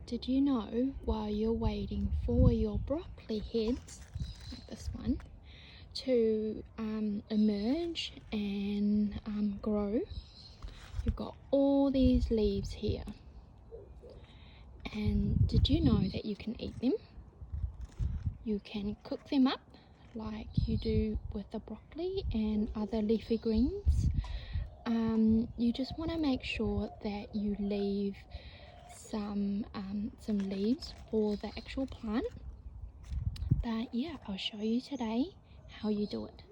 Did you know while you're waiting for your broccoli heads, like this one, to emerge and grow, you've got all these leaves here. And did you know that you can eat them? You can cook them up like you do with the broccoli and other leafy greens. You just want to make sure that you leave some leaves for the actual plant. But yeah, I'll show you today how you do it.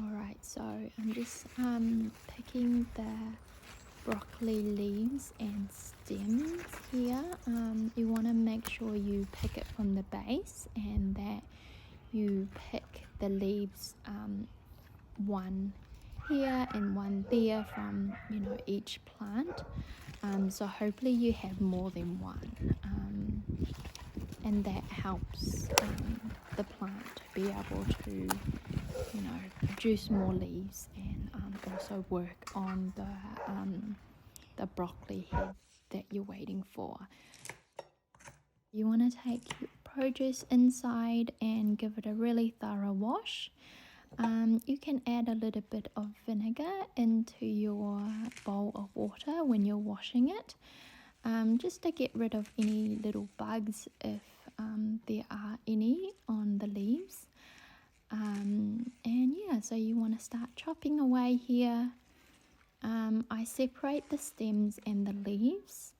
Alright, so I'm just picking the broccoli leaves and stems here. You want to make sure you pick it from the base and that you pick the leaves one here and one there from each plant. So hopefully you have more than one, and that helps the plant to be able to produce more leaves and also work on the broccoli head that you're waiting for. You want to take your produce inside and give it a really thorough wash. You can add a little bit of vinegar into your bowl of water when you're washing it, just to get rid of any little bugs if there are any on the leaves. And yeah, so you want to start chopping away here. I separate the stems and the leaves.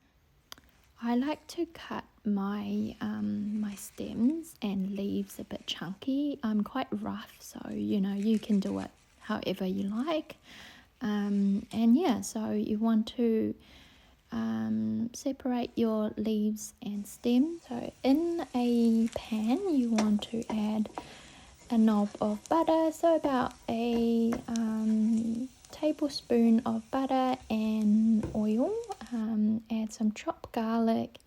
I like to cut my my stems and leaves a bit chunky. I'm quite rough, so you can do it however you like. And yeah, so you want to separate your leaves and stems. So in a pan you want to add a knob of butter, so about a tablespoon of butter and oil. Add some chopped garlic,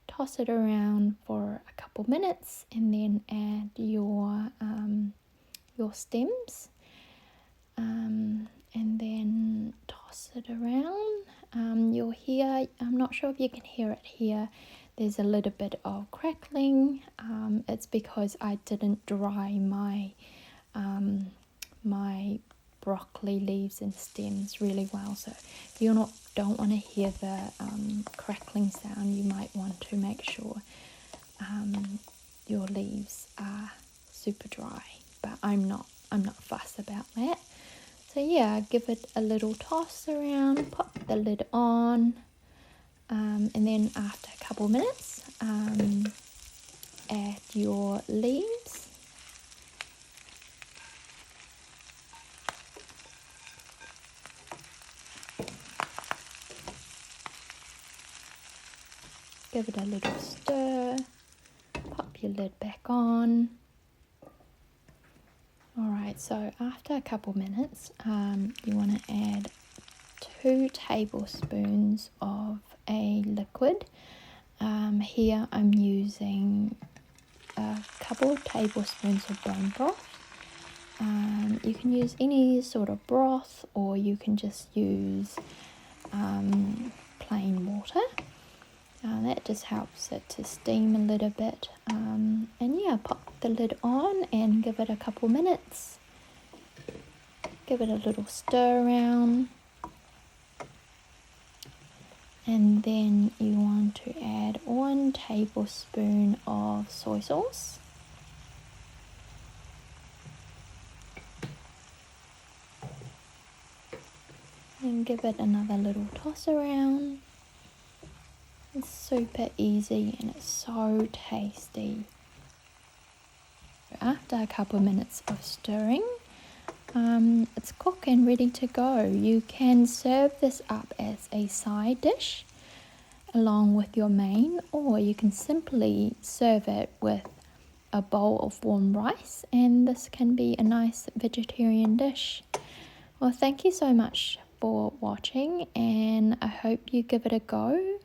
toss it around for a couple minutes, and then add your stems, and then toss it around. You'll hear, I'm not sure if you can hear it here, there's a little bit of crackling. It's because I didn't dry my my broccoli leaves and stems really well, so if you don't want to hear the crackling sound, you might want to make sure your leaves are super dry, but I'm not fussed about that. So yeah, give it a little toss around, pop the lid on, and then after a couple minutes add your leaves. Give it a little stir, pop your lid back on. Alright, so after a couple minutes, you want to add 2 tablespoons of a liquid. Here I'm using a couple of tablespoons of bone broth. You can use any sort of broth, or you can just use plain water. That just helps it to steam a little bit. And yeah, pop the lid on and give it a couple minutes. Give it a little stir around. And then you want to add 1 tablespoon of soy sauce. And give it another little toss around. It's super easy and it's so tasty. After a couple of minutes of stirring, it's cooked and ready to go. You can serve this up as a side dish along with your main, or you can simply serve it with a bowl of warm rice, and this can be a nice vegetarian dish. Well, thank you so much for watching, and I hope you give it a go.